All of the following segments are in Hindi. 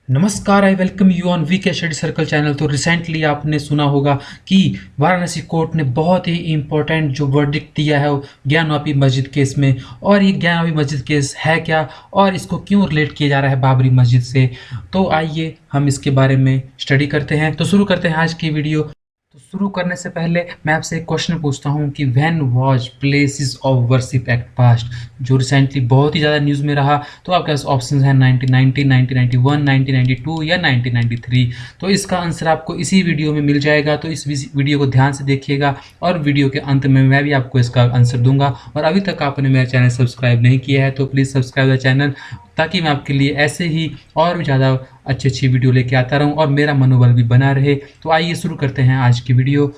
नमस्कार, I welcome you on VK study circle channel. तो रिसेंटली आपने सुना होगा कि वाराणसी कोर्ट ने बहुत ही इम्पोर्टेंट जो वर्डिक्ट दिया है वो ज्ञानवापी मस्जिद केस में। और ये ज्ञानवापी मस्जिद केस है क्या और इसको क्यों रिलेट किया जा रहा है बाबरी मस्जिद से, तो आइए हम इसके बारे में स्टडी करते हैं। तो शुरू करते हैं आज की वीडियो। तो शुरू करने से पहले मैं आपसे एक क्वेश्चन पूछता हूँ कि when was places of worship act passed, जो रिसेंटली बहुत ही ज़्यादा न्यूज़ में रहा। तो आपके पास ऑप्शन हैं 1990, 1991, 1992 या 1993। तो इसका आंसर आपको इसी वीडियो में मिल जाएगा, तो इस वीडियो को ध्यान से देखिएगा और वीडियो के अंत में मैं भी आपको इसका आंसर दूंगा। और अभी तक आपने मेरा चैनल सब्सक्राइब नहीं किया है तो प्लीज़ सब्सक्राइब द चैनल, ताकि मैं आपके लिए ऐसे ही और भी ज़्यादा अच्छी अच्छी वीडियो लेके आता रहूं और मेरा मनोबल भी बना रहे। तो आइए शुरू करते हैं आज की वीडियो।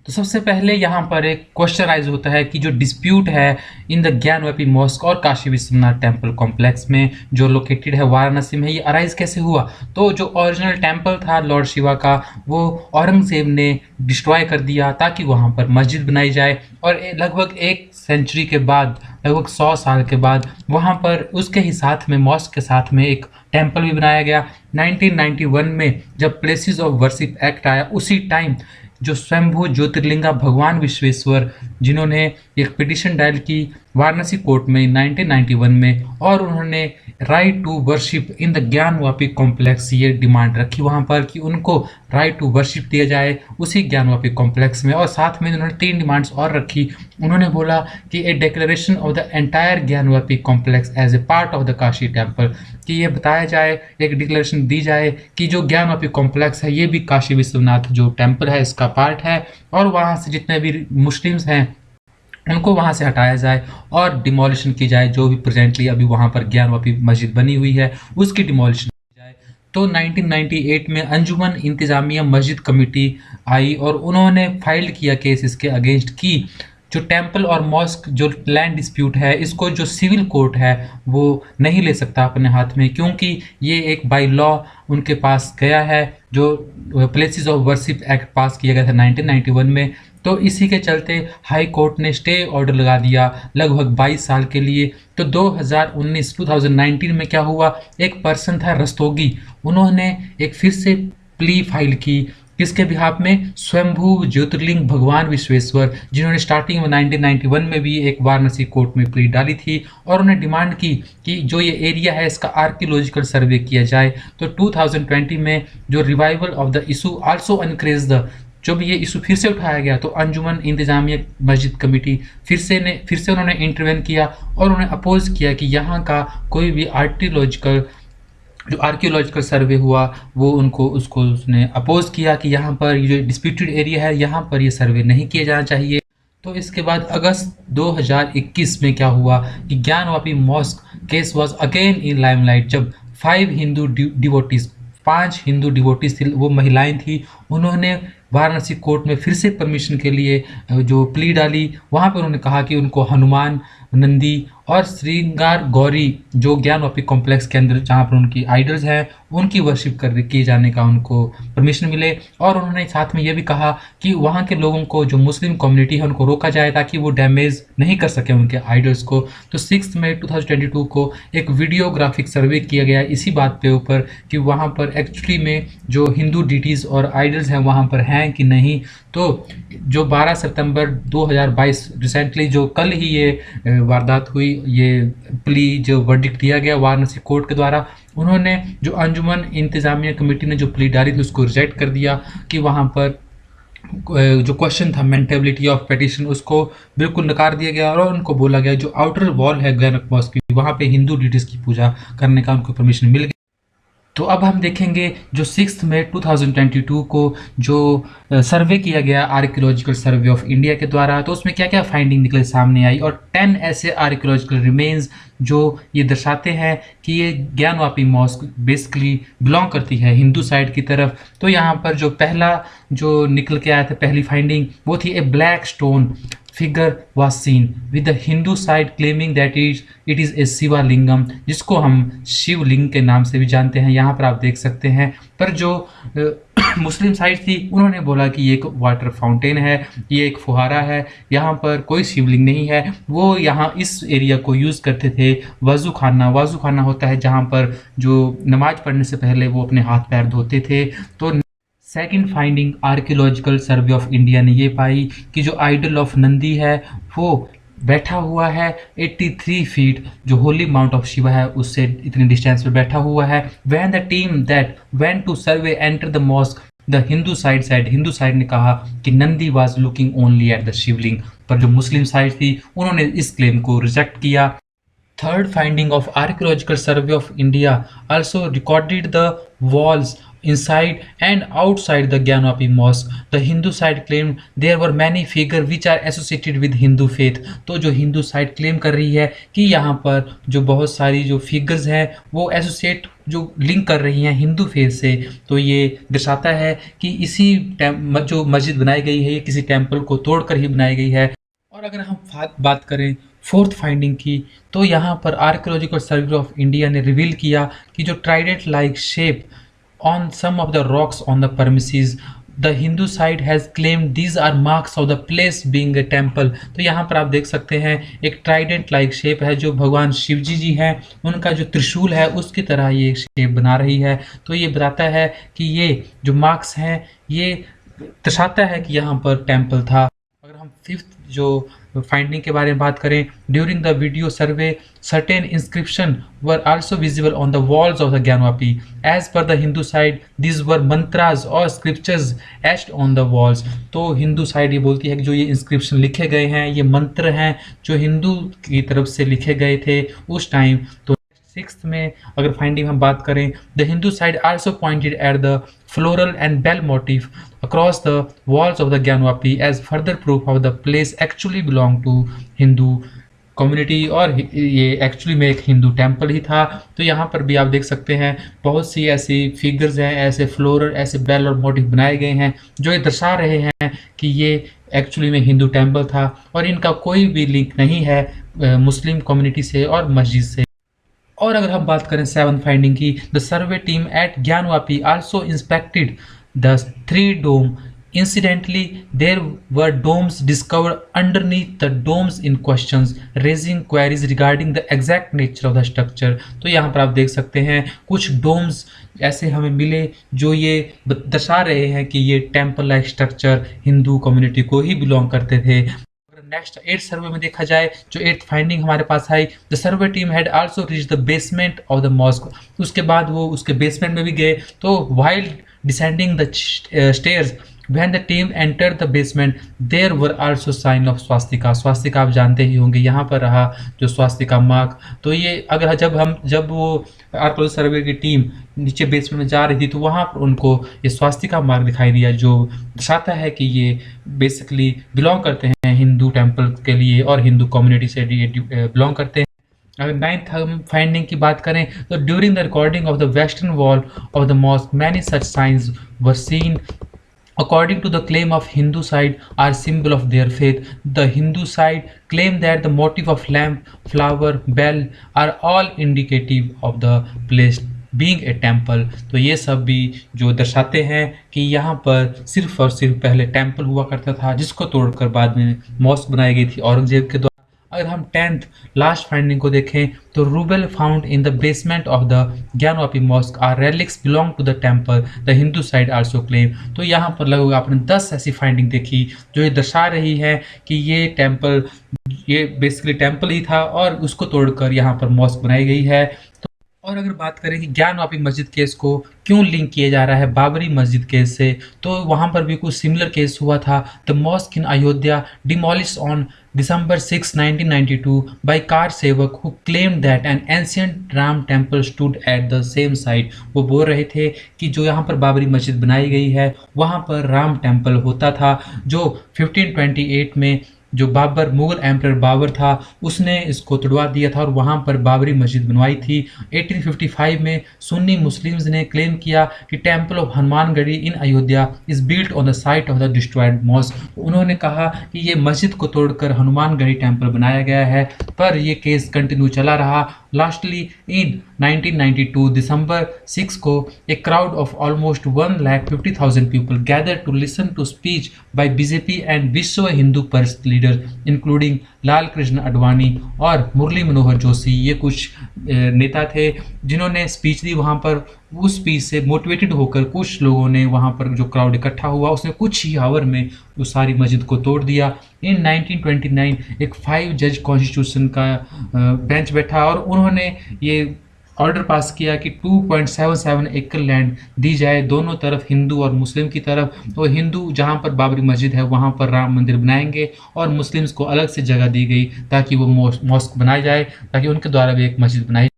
तो सबसे पहले यहाँ पर एक क्वेश्चन राइज होता है कि जो डिस्प्यूट है इन द ज्ञानवापी मॉस्क और काशी विश्वनाथ टेम्पल कॉम्प्लेक्स में जो लोकेटेड है वाराणसी में, ये अराइज कैसे हुआ। तो जो ओरिजिनल टेम्पल था लॉर्ड शिवा का, वो औरंगजेब ने डिस्ट्रॉय कर दिया ताकि वहाँ पर मस्जिद बनाई जाए। और लगभग एक सेंचुरी के बाद, लगभग 100 साल के बाद, वहाँ पर उसके ही साथ में मॉस्क के साथ में एक टेम्पल भी बनाया गया। 1991 में जब प्लेसेस ऑफ वर्शिप एक्ट आया, उसी टाइम जो स्वयंभू ज्योतिर्लिंगा भगवान विश्वेश्वर, जिन्होंने एक पिटिशन डायल की वाराणसी कोर्ट में 1991 में, और उन्होंने right to worship in the Gyanvapi complex ये डिमांड रखी वहाँ पर कि उनको राइट टू वर्शिप दिया जाए उसी ज्ञानवापी कॉम्प्लेक्स में। और साथ में उन्होंने 3 डिमांड्स और रखी। उन्होंने बोला कि a declaration of the entire Gyanvapi complex as a part of the Kashi temple, कि ये बताया जाए, एक डिक्लेरेशन दी जाए कि जो ज्ञानवापी कॉम्प्लेक्स है ये भी काशी विश्वनाथ जो टेम्पल है इसका पार्ट है, और वहाँ से जितने भी मुस्लिम्स हैं उनको वहाँ से हटाया जाए और डिमोलिशन की जाए। जो भी प्रेजेंटली अभी वहाँ पर ज्ञानवापी मस्जिद बनी हुई है उसकी डिमोलिशन की जाए। तो 1998 में अंजुमन इंतज़ामिया मस्जिद कमेटी आई और उन्होंने फाइल किया केस इसके अगेंस्ट कि जो टेम्पल और मॉस्क जो लैंड डिस्प्यूट है, इसको जो सिविल कोर्ट है वो नहीं ले सकता अपने हाथ में, क्योंकि ये एक बाय लॉ उनके पास गया है। जो प्लेसेस ऑफ वर्शिप एक्ट पास किया गया था 1991 में, तो इसी के चलते हाई कोर्ट ने स्टे ऑर्डर लगा दिया लगभग 22 साल के लिए। तो 2019 में क्या हुआ, एक पर्सन था रस्तोगी, उन्होंने एक फिर से प्ली फाइल की। किसके बिहाफ में, स्वयंभू ज्योतिर्लिंग भगवान विश्वेश्वर, जिन्होंने स्टार्टिंग में 1991 में भी एक वाराणसी कोर्ट में प्ली डाली थी और उन्हें डिमांड की कि जो ये एरिया है इसका आर्कियोलॉजिकल सर्वे किया जाए। तो 2020 में जो revival of the issue also increase the, जब ये इशू फिर से उठाया गया तो अंजुमन इंतजामिया मस्जिद कमेटी फिर से उन्होंने इंटरवेन किया और उन्होंने अपोज किया कि यहाँ का कोई भी आर्कियोलॉजिकल सर्वे हुआ वो उसको उसने अपोज किया कि यहाँ पर ये जो डिस्प्यूटेड एरिया है यहाँ पर ये सर्वे नहीं किया जाना चाहिए। तो इसके बाद अगस्त 2021 में क्या हुआ कि Gyanvapi mosque case was again in limelight, जब 5 हिंदू डिवोटीज थी, वो महिलाएं थी, उन्होंने वाराणसी कोर्ट में फिर से परमिशन के लिए जो प्ली डाली। वहाँ पर उन्होंने कहा कि उनको हनुमान, नंदी और श्रृंगार गौरी जो ज्ञानवापी कॉम्प्लेक्स के अंदर जहाँ पर उनकी आइडल्स हैं उनकी वर्शिप किए जाने का उनको परमिशन मिले। और उन्होंने साथ में ये भी कहा कि वहाँ के लोगों को, जो मुस्लिम कम्युनिटी है, उनको रोका जाए ताकि वो डैमेज नहीं कर सके उनके आइडल्स को। तो 6 मई 2022 को एक वीडियोग्राफिक सर्वे किया गया इसी बात पे ऊपर कि वहाँ पर एक्चुअली में जो हिंदू डिटीज़ और आइडल्स हैं वहाँ पर हैं कि नहीं। तो जो 12 सितंबर 2022 रिसेंटली, जो कल ही ये वारदात हुई, ये प्ली जो वर्डिक्ट दिया गया वाराणसी कोर्ट के द्वारा, उन्होंने जो अंजुमन इंतजामिया कमेटी ने जो प्ली डाली थी उसको रिजेक्ट कर दिया कि वहाँ पर जो क्वेश्चन था मेंटेबिलिटी ऑफ पेटिशन उसको बिल्कुल नकार दिया गया और उनको बोला गया जो आउटर वॉल है ज्ञानक मॉस्क की, वहाँ पे हिंदू डिटीज़ की पूजा करने का उनको परमिशन मिल गया। तो अब हम देखेंगे जो 6 मई 2022 को जो सर्वे किया गया आर्कियोलॉजिकल सर्वे ऑफ इंडिया के द्वारा, तो उसमें क्या क्या फाइंडिंग निकले सामने आई, और 10 ऐसे आर्कियोलॉजिकल रिमेन्स जो ये दर्शाते हैं कि ये ज्ञानवापी मॉस्क बेसिकली बिलोंग करती है हिंदू साइड की तरफ। तो यहाँ पर जो पहला जो निकल के आया था, पहली फाइंडिंग, वो थी a black stone figure was seen with the Hindu side claiming that it is a Shiva lingam, जिसको हम शिवलिंग के नाम से भी जानते हैं। यहाँ पर आप देख सकते हैं, पर जो मुस्लिम साइड थी, उन्होंने बोला कि ये एक वाटर फाउंटेन है, ये एक फुहारा है, यहाँ पर कोई शिवलिंग नहीं है। वो यहाँ इस एरिया को यूज़ करते थे वज़ू खाना। वज़ू खाना होता है जहाँ पर जो नमाज पढ़ने से पहले वो अपने हाथ पैर धोते थे। तो second finding archaeological survey of India ने ये पाई कि जो आइडल ऑफ नंदी है वो बैठा हुआ है 83 फीट, जो होली माउंट ऑफ शिवा है उससे इतने डिस्टेंस पे बैठा हुआ है। When the team that went to survey enter the mosque, the Hindu side ने कहा कि Nandi was looking only at the Shivling, पर जो मुस्लिम साइड थी उन्होंने इस क्लेम को रिजेक्ट किया। Third finding of Archaeological Survey of India also recorded the walls inside and outside the Gyanapi Mosque. The Hindu side claimed there were many figures which are associated with Hindu faith. तो जो हिंदू साइड क्लेम कर रही है कि यहाँ पर जो बहुत सारी जो फिगर्स हैं वो एसोसिएट जो लिंक कर रही हैं हिंदू फेथ से, तो ये दर्शाता है कि इसी जो मस्जिद बनाई गई है ये किसी टेम्पल को तोड़कर ही बनाई गई है। और अगर हम बात करें फोर्थ फाइंडिंग की, तो यहाँ पर आर्कियोलॉजिकल सर्वे ऑफ इंडिया ने रिवील किया कि जो trident like shape on some of the rocks on the premises, the Hindu side has claimed these are marks of the place being a temple. तो यहाँ पर आप देख सकते हैं एक ट्राइडेंट लाइक शेप है जो भगवान शिव जी हैं उनका जो त्रिशूल है उसकी तरह ये शेप बना रही है। तो ये बताता है कि ये जो मार्क्स हैं ये दर्शाता है कि यहाँ पर टेम्पल था। अगर हम फिफ्थ जो फाइंडिंग के बारे में बात करें, during the video survey certain inscription were also visible on the walls of the Gyanvapi. As per the Hindu side this were mantras और scriptures etched on the walls. तो हिंदू साइड ये बोलती है कि जो ये इंस्क्रिप्शन लिखे गए हैं ये मंत्र हैं जो हिंदू की तरफ से लिखे गए थे उस टाइम। तो सिक्स्थ में अगर फाइंडिंग हम बात करें, the Hindu side also pointed at the floral and bell motif across the walls of the Gyanvapi as further proof of the place actually belonged to Hindu community और ये एक्चुअली में एक हिंदू टेम्पल ही था। तो यहाँ पर भी आप देख सकते हैं बहुत सी ऐसी फिगर्स हैं, ऐसे फ्लोरल ऐसे बेल और मोटिव बनाए गए हैं जो ये दर्शा रहे हैं कि ये एक्चुअली में हिंदू टेम्पल था और इनका कोई भी लिंक नहीं है मुस्लिम कम्युनिटी से और मस्जिद से। और अगर हम बात करें सेवंथ फाइंडिंग की, the survey team at Gyanvapi also inspected the 3 dome. Incidentally there were domes discovered underneath the domes in questions raising queries regarding the exact nature of the structure. तो यहाँ पर आप देख सकते हैं कुछ डोम्स ऐसे हमें मिले जो ये दर्शा रहे हैं कि ये temple like structure Hindu community को ही बिलोंग करते थे। नेक्स्ट 8th सर्वे में देखा जाए, जो 8th फाइंडिंग हमारे पास आई, the survey team had also reach the basement of the mosque. उसके बाद वो उसके बेसमेंट में भी गए। तो while descending the stairs when the team enter the basement there were also sign of swastika. Swastika आप जानते ही होंगे, यहाँ पर रहा जो स्वास्तिका मार्क। तो ये अगर जब वो आर्कियोलॉजिकल सर्वे की टीम नीचे बेसमेंट में जा रही थी तो वहाँ पर उनको ये स्वास्तिका मार्क दिखाई दिया जो दर्शाता है कि ये बेसिकली बिलोंग करते हैं हिंदू टेम्पल के लिए और हिंदू कम्युनिटी से बिलोंग करते हैं। अगर 9th हम फाइंडिंग की बात करें तो during the recording of the western wall of the mask many such science were seen according to the claim of Hindu side are symbol of their faith. The Hindu side claim that the motif of lamp, flower, bell are all indicative of the place being a temple। तो ये सब भी जो दर्शाते हैं कि यहाँ पर सिर्फ और सिर्फ पहले टेम्पल हुआ करता था जिसको तोड़कर बाद में मॉस्क बनाई गई थी औरंगजेब के द्वारा। अगर हम 10th लास्ट फाइंडिंग को देखें तो rubble found in the basement of the Gyanvapi mosque are relics belong to the temple, the Hindu side also claim. तो यहाँ पर लगभग आपने 10 ऐसी फाइंडिंग देखी जो ये दर्शा रही है कि ये टेम्पल ये बेसिकली टेम्पल ही था और उसको तोड़कर यहाँ पर मॉस्क बनाई गई है। और अगर बात करें कि ज्ञानवापी मस्जिद केस को क्यों लिंक किया जा रहा है बाबरी मस्जिद केस से, तो वहाँ पर भी कुछ सिमिलर केस हुआ था। The mosque in Ayodhya demolish on December 6, 1992 by car सेवक who claimed that an ancient Ram temple stood at the same site। वो बोल रहे थे कि जो यहाँ पर बाबरी मस्जिद बनाई गई है वहाँ पर राम टेम्पल होता था जो 1528 में जो बाबर मुगल एम्परर बाबर था उसने इसको तोड़वा दिया था और वहाँ पर बाबरी मस्जिद बनवाई थी। 1855 में सुन्नी मुस्लिम्स ने क्लेम किया कि temple of Hanumangarhi in Ayodhya is built on the site of the destroyed mosque. उन्होंने कहा कि ये मस्जिद को तोड़कर हनुमानगढ़ी टेम्पल बनाया गया है, पर ये केस कंटिन्यू चला रहा। लास्टली इन 1992 दिसंबर 6 को a crowd of almost 1,50,000 people gathered to listen to speech by BJP and विश्व हिंदू परिषद लीडर इंक्लूडिंग लाल कृष्ण अडवाणी और मुरली मनोहर जोशी। ये कुछ नेता थे जिन्होंने स्पीच दी वहाँ पर। उस स्पीच से मोटिवेटेड होकर कुछ लोगों ने वहाँ पर जो क्राउड इकट्ठा हुआ उसने कुछ ही आवर में उस सारी मस्जिद को तोड़ दिया। इन 1929 एक 5 जज कॉन्स्टिट्यूशन का बेंच बैठा और उन्होंने ये ऑर्डर पास किया कि 2.77 एकड़ लैंड दी जाए दोनों तरफ, हिंदू और मुस्लिम की तरफ। तो हिंदू जहाँ पर बाबरी मस्जिद है वहाँ पर राम मंदिर बनाएंगे और मुस्लिम्स को अलग से जगह दी गई ताकि वो मॉस्क बनाई जाए, ताकि उनके द्वारा भी एक मस्जिद बनाई।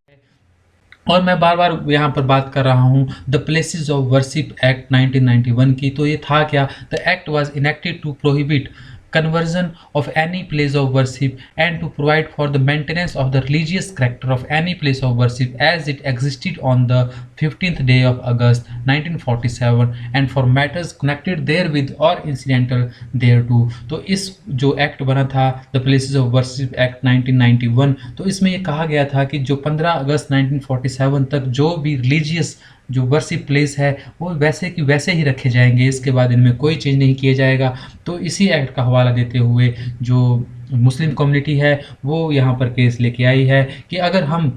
और मैं बार बार यहाँ पर बात कर रहा हूँ the places of worship act 1991 की। तो ये था क्या? The act was enacted to prohibit conversion of any place of worship and to provide for the maintenance of the religious character of any place of worship as it existed on the 15th day of August 1947 and for matters connected therewith or incidental thereto। तो इस जो एक्ट बना था the places of worship act 1991, तो इसमें ये कहा गया था कि जो 15 अगस्त 1947 तक जो भी रिलीजियस जो वर्शिप प्लेस है वो वैसे कि वैसे ही रखे जाएंगे, इसके बाद इनमें कोई चेंज नहीं किया जाएगा। तो इसी एक्ट का हवाला देते हुए जो मुस्लिम कम्युनिटी है वो यहाँ पर केस लेके आई है कि अगर हम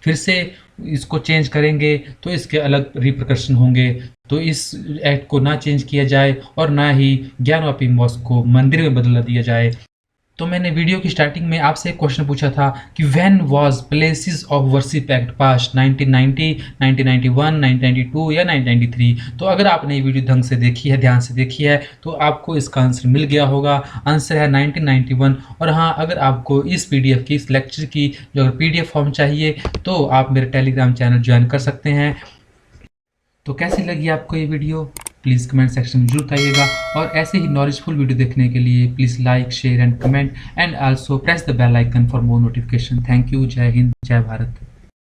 फिर से इसको चेंज करेंगे तो इसके अलग रिप्रकशन होंगे। तो इस एक्ट को ना चेंज किया जाए और ना ही ज्ञानवापी मॉस्क को मंदिर में बदला दिया जाए। तो मैंने वीडियो की स्टार्टिंग में आपसे एक क्वेश्चन पूछा था कि when was places of worship act पास, 1990, 1991, 1992 या 1993? तो अगर आपने ये वीडियो ढंग से देखी है, ध्यान से देखी है, तो आपको इसका आंसर मिल गया होगा। आंसर है 1991। और हाँ, अगर आपको इस PDF की, इस लेक्चर की जो अगर PDF फॉर्म चाहिए तो आप मेरे टेलीग्राम चैनल ज्वाइन कर सकते हैं। तो कैसी लगी आपको ये वीडियो प्लीज़ कमेंट सेक्शन में जरूर बताइएगा। और ऐसे ही नॉलेजफुल वीडियो देखने के लिए please like, share and comment and also press the bell icon for more notification. Thank you. जय हिंद, जय भारत।